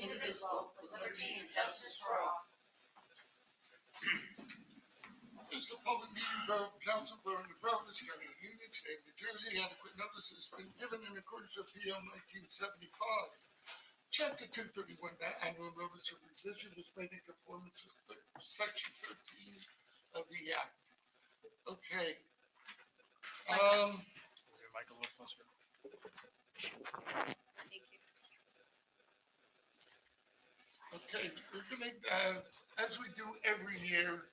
indivisible, with liberty and justice for all. This is a public meeting of the Council of Borough of New Providence, County of Union, State of New Jersey. Adequate notice has been given in accordance with PL 1975. Chapter 231, that annual notice of revision was made in conformance with Section 13 of the Act. Okay. Mic a little closer. Thank you. Okay, we're gonna, as we do every year,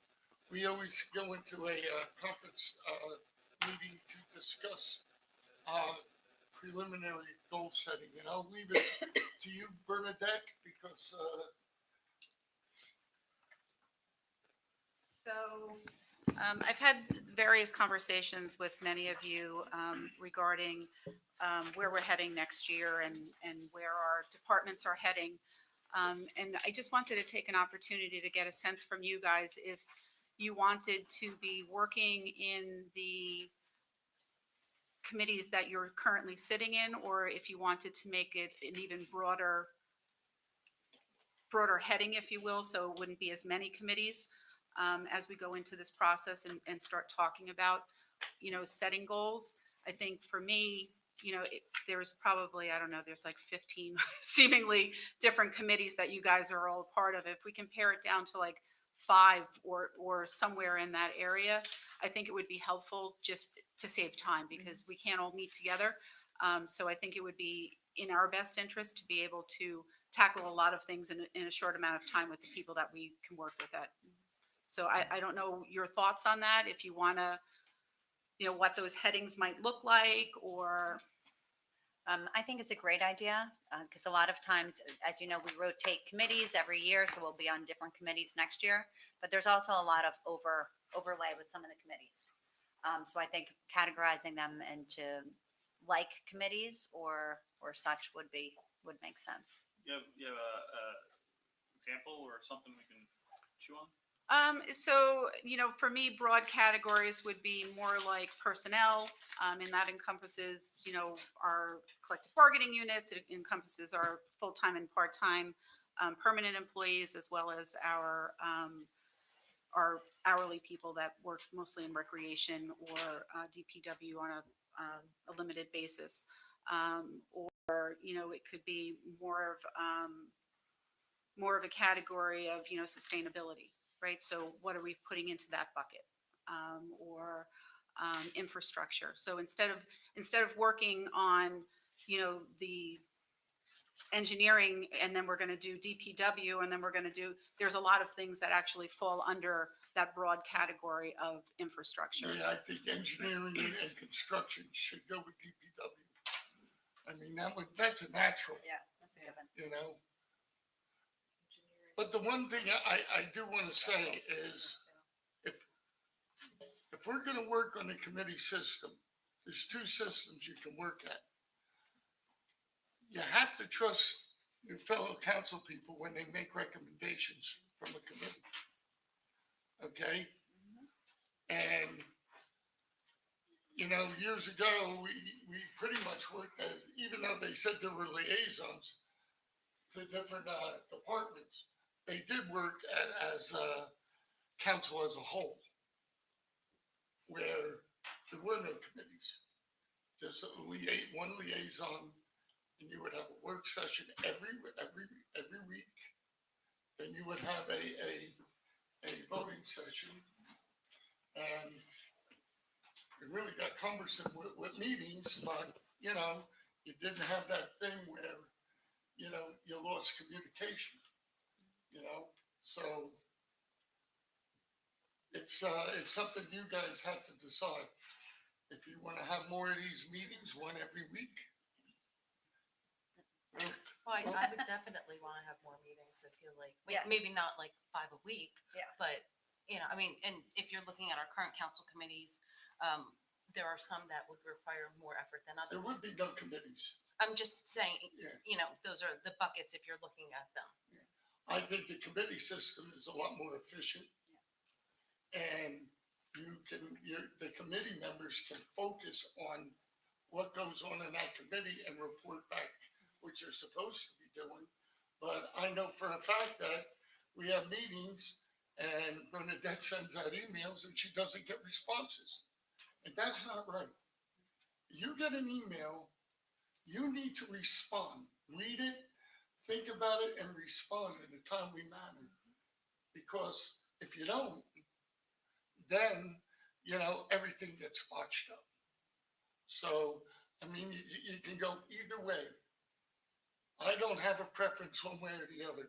we always go into a conference meeting to discuss preliminary goal setting, and I'll leave it to you, Bernadette, because So I've had various conversations with many of you regarding where we're heading next year and where our departments are heading. And I just wanted to take an opportunity to get a sense from you guys if you wanted to be working in the committees that you're currently sitting in, or if you wanted to make it an even broader heading, if you will, so it wouldn't be as many committees as we go into this process and start talking about, setting goals. I think for me, there's probably, I don't know, there's like 15 seemingly different committees that you guys are all part of. If we can pare it down to like 5 or somewhere in that area, I think it would be helpful just to save time because we can't all meet together. So I think it would be in our best interest to be able to tackle a lot of things in a short amount of time with the people that we can work with that. So I don't know your thoughts on that, if you want to, what those headings might look like, or. I think it's a great idea because a lot of times, as you know, we rotate committees every year, so we'll be on different committees next year. But there's also a lot of overlay with some of the committees. So I think categorizing them into like committees or such would make sense. You have a example or something we can chew on? So, for me, broad categories would be more like personnel, and that encompasses, our collective bargaining units. It encompasses our full-time and part-time permanent employees, as well as our hourly people that work mostly in recreation or DPW on a limited basis. Or, it could be more of a category of, sustainability. Right, so what are we putting into that bucket, or infrastructure? So instead of working on, the engineering, and then we're going to do DPW, and then we're going to do. There's a lot of things that actually fall under that broad category of infrastructure. yeah, I think engineering and construction should go with DPW. I mean, that's a natural, Yeah, that's a given. But the one thing I do want to say is, if we're going to work on a committee system, there's 2 systems you can work at. You have to trust your fellow council people when they make recommendations from a committee. Okay? And, years ago, we pretty much worked as, even though they said there were liaisons to different departments, they did work as council as a whole, where there were no committees. Just one liaison, and you would have a work session every week. Then you would have a voting session, and it really got cumbersome with meetings. But you didn't have that thing where you lost communication. So it's something you guys have to decide. If you want to have more of these meetings, one every week. Well, I would definitely want to have more meetings. I feel like, Yeah. maybe not like 5 a week, Yeah. but and if you're looking at our current council committees, there are some that would require more effort than others. There would be no committees. I'm just saying, Yeah. those are the buckets if you're looking at them. I think the committee system is a lot more efficient. And the committee members can focus on what goes on in that committee and report back what you're supposed to be doing. But I know for a fact that we have meetings and Bernadette sends out emails and she doesn't get responses. And that's not right. You get an email, you need to respond, read it, think about it, and respond in a timely manner. Because if you don't, then, everything gets botched up. So, I mean, you can go either way. I don't have a preference one way or the other.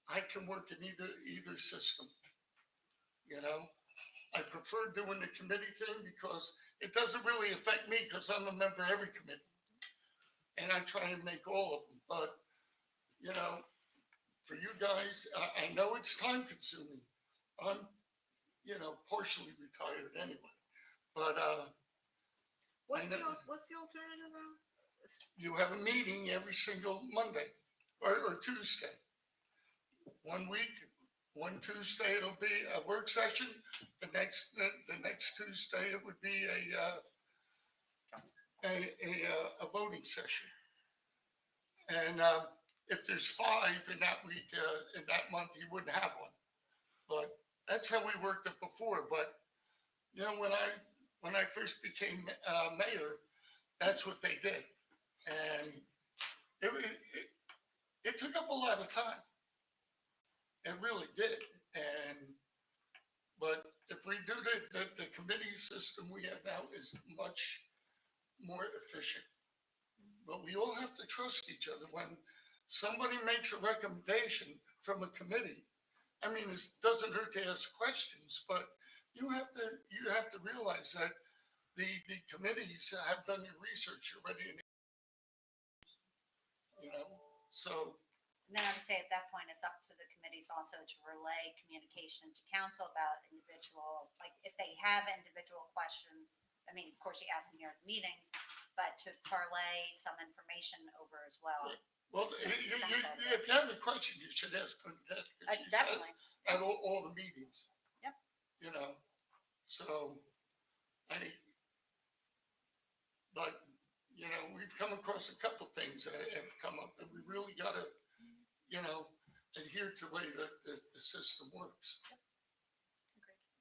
I can work in either system. I prefer doing the committee thing because it doesn't really affect me because I'm a member of every committee. And I try and make all of them, but, for you guys, I know it's time consuming. I'm, partially retired anyway, but, What's I the, know- what's the alternative now? you have a meeting every single Monday or Tuesday. 1 week, one Tuesday it'll be a work session. The next Tuesday it would be a voting session. And if there's 5 in that week, in that month, you wouldn't have one. But that's how we worked it before. But when I first became mayor, that's what they did. And it took up a lot of time. It really did. But if we do the committee system we have now is much more efficient. But we all have to trust each other. When somebody makes a recommendation from a committee, I mean, it doesn't hurt to ask questions, but you have to realize that the committees have done your research already. So And then I would say at that point, it's up to the committees also to relay communication to council about individual, like if they have individual questions. I mean, of course, you ask in your meetings, but to parlay some information over as well. well, Makes sense out of it. if you have a question, you should ask Bernadette. 'Cause she's Definitely. at all the meetings. Yep. So but we've come across a couple things that have come up, and we really got to, adhere to the way that the system works.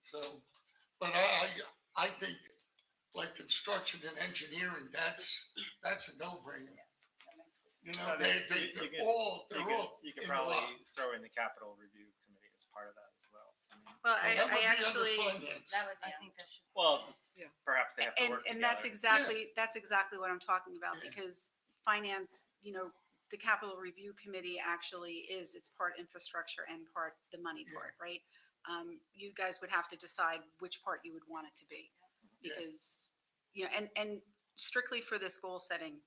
So, but I think like construction and engineering, that's a no-brainer. That makes sense. I mean, They're all You could interlocked. probably throw in the capital review committee as part of that as well. I mean, Well, And that would I be under actually, finance. That would I be, think that should. well, Yeah. perhaps they have to work and together. that's exactly what I'm talking about, Yeah. because finance, the capital review committee actually it's part infrastructure and part the money Yeah. part, right? You guys would have to decide which part you would want it to be. Yeah. Because, and strictly for this goal setting,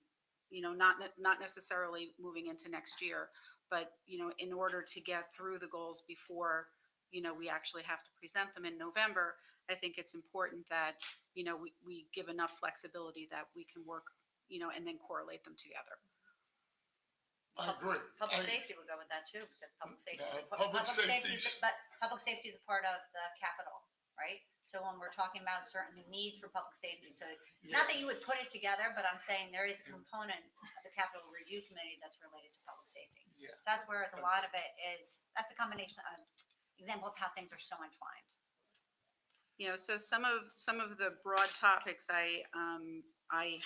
not necessarily moving into next year, but, in order to get through the goals before, we actually have to present them in November, I think it's important that, we give enough flexibility that we can work, and then correlate them together. I agree. public safety would go with that too, because public safety is, public safety's- but public safety is a part of the capital, right? So when we're talking about certain needs for public safety, so not that you would put it together, but I'm saying there is a component of the capital review committee that's related to public safety. Yeah. So that's whereas a lot of it that's a combination of, example of how things are so entwined. So some of the broad topics I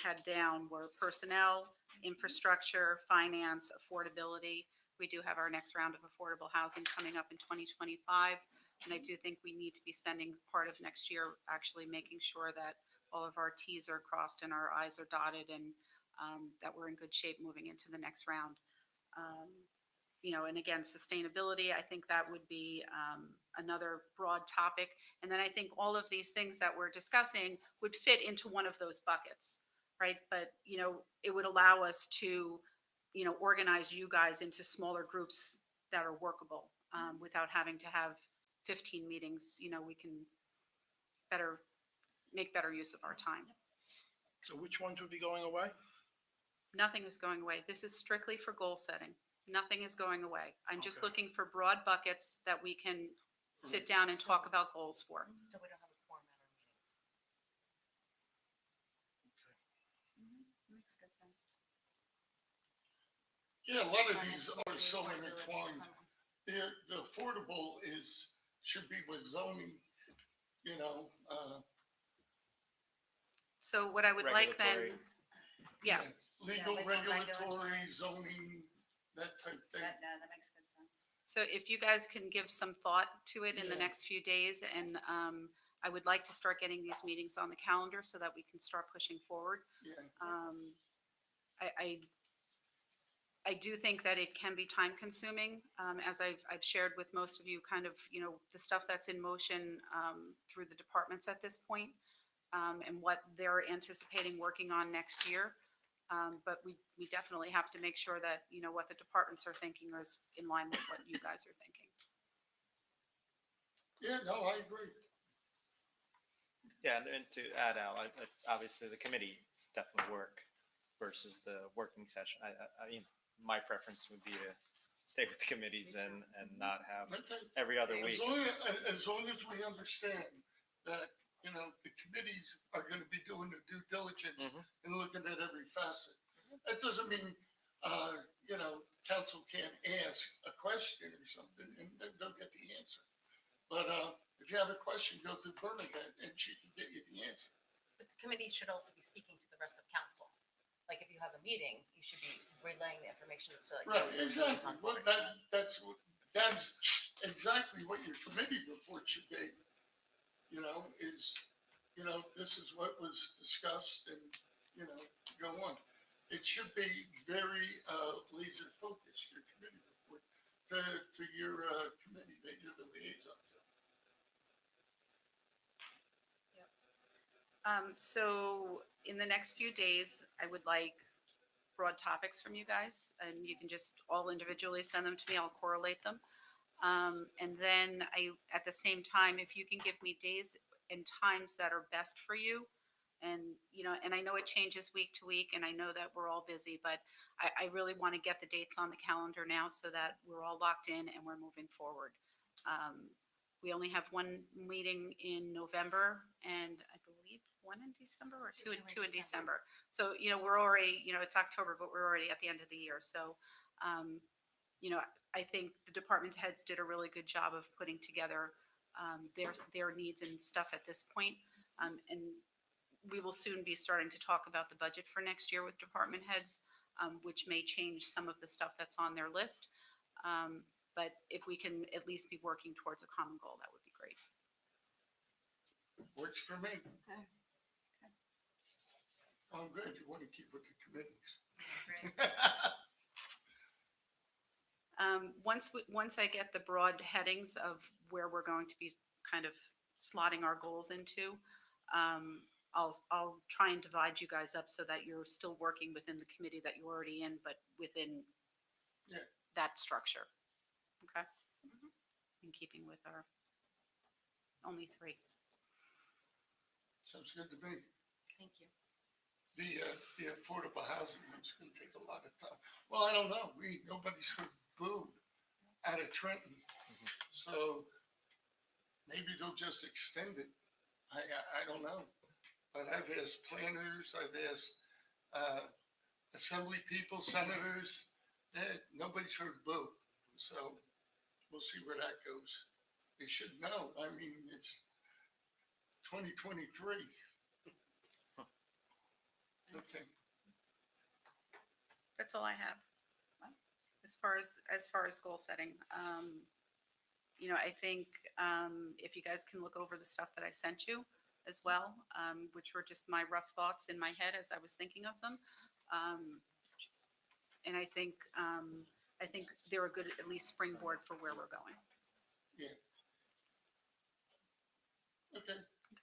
had down were personnel, infrastructure, finance, affordability. We do have our next round of affordable housing coming up in 2025. And I do think we need to be spending part of next year actually making sure that all of our Ts are crossed and our Is are dotted, and that we're in good shape moving into the next round. And again, sustainability, I think that would be another broad topic. And then I think all of these things that we're discussing would fit into one of those buckets, right? But, it would allow us to, organize you guys into smaller groups that are workable without having to have 15 meetings. We can make better use of our time. So which ones would be going away? Nothing is going away. This is strictly for goal setting. Nothing is going away. I'm just Okay. looking for broad buckets that we can sit down and talk about goals for. So we don't have a quorum at our meetings. Makes good sense. Yeah, a lot of Trying to these keep are the so affordability intertwined. The affordable should be with zoning, you know, So what I would like then, Regulatory. yeah, legal, legal, regulatory, regulatory. zoning, that type thing. That makes good sense. so if you guys can give some thought to it in the Yeah. next few days, and I would like to start getting these meetings on the calendar so that we can start pushing forward. Yeah, I do think that it can be time consuming, as I've shared with most of you, kind of, the stuff that's in motion through the departments at this point, and what they're anticipating working on next year. But we definitely have to make sure that, what the departments are thinking is in line with what you guys are thinking. yeah, no, I agree. Yeah, and to add out, obviously the committees definitely work versus the working session. I mean, my preference would be to stay with the committees and not have Okay. every other As week. long as we understand that, the committees are gonna be doing their due diligence Mhm. and looking at every facet. That doesn't mean, council can't ask a question or something and then they'll get the answer. But, if you have a question, go through Bernadette and she can get you the answer. But the committees should also be speaking to the rest of council. Like if you have a meeting, you should be relaying the information so that. Right, council is exactly. on Well, board. that's exactly what your committee report should be. This is what was discussed and, go on. It should be very, laser focused, your committee report, to your, committee that you're the liaison to. So in the next few days, I would like broad topics from you guys, and you can just all individually send them to me. I'll correlate them. And then at the same time, if you can give me days and times that are best for you. And, and I know it changes week to week, and I know that we're all busy, but I really want to get the dates on the calendar now so that we're all locked in and we're moving forward. We only have one meeting in November, and I believe one in December or two in December. So, we're already, it's October, but we're already at the end of the year. So, I think the department heads did a really good job of putting together their needs and stuff at this point. And we will soon be starting to talk about the budget for next year with department heads, which may change some of the stuff that's on their list. But if we can at least be working towards a common goal, that would be great. Works for me. Okay. I'm good. You want to keep with the committees. Once I get the broad headings of where we're going to be kind of slotting our goals into, I'll try and divide you guys up so that you're still working within the committee that you're already in, but within Yeah. that structure. Okay? In keeping with our only three. Sounds good to me. Thank you. The affordable housing one's gonna take a lot of time. Well, I don't know. Nobody's heard boo out of Trenton. So maybe they'll just extend it. I don't know. But I've asked planners, I've asked, assembly people, senators, nobody's heard boo. So we'll see where that goes. They should know. I mean, it's 2023. Okay. That's all I have. As far as goal setting, I think if you guys can look over the stuff that I sent you as well, which were just my rough thoughts in my head as I was thinking of them, and I think they're a good at least springboard for where we're going. Yeah. Okay.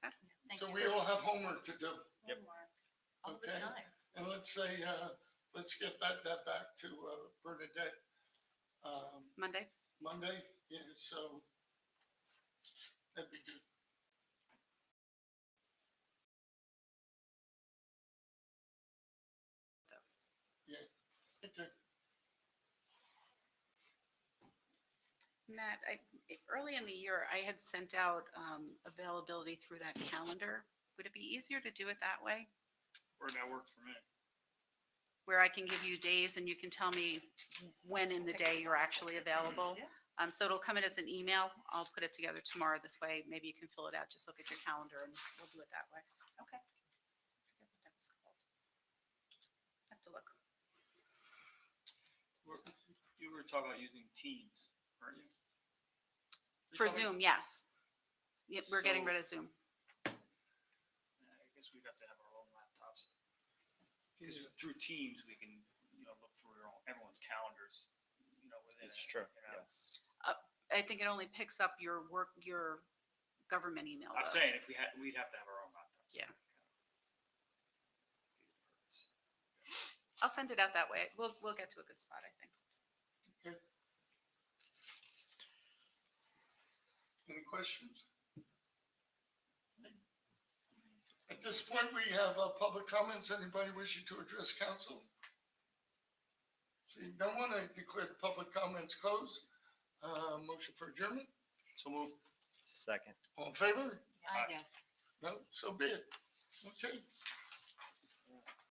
Okay. Thank So you. we all have homework to do. Yep. All the Okay. time. And let's say, let's get that back to Bernadette Monday. Monday. Yeah, so that'd be good. Yeah, okay. Matt, early in the year, I had sent out availability through that calendar. Would it be easier to do it that way? Or that works for me. where I can give you days and you can tell me when in the day you're actually available. Yeah. So it'll come in as an email. I'll put it together tomorrow this way. Maybe you can fill it out. Just look at your calendar and we'll do it that way. Okay. I forget what that was called. Have to look. You were talking about using Teams, weren't you? You're For talking- Zoom, yes. Yep, we're getting So- rid of Zoom. I guess we'd have to have our own laptops. Because through Teams, we can, look through everyone's calendars, within It's it, true, you know. yes. I think it only picks up your government email. I'm though. saying if we'd have to have our own laptops. Yeah. I'll send it out that way. We'll get to a good spot, I think. Any questions? At this point, we have public comments. Anybody wishing to address council? Seeing no one, I declare the public comments closed. Motion for adjournment. So move. Second. All in favor? I guess. No, so be it. Okay.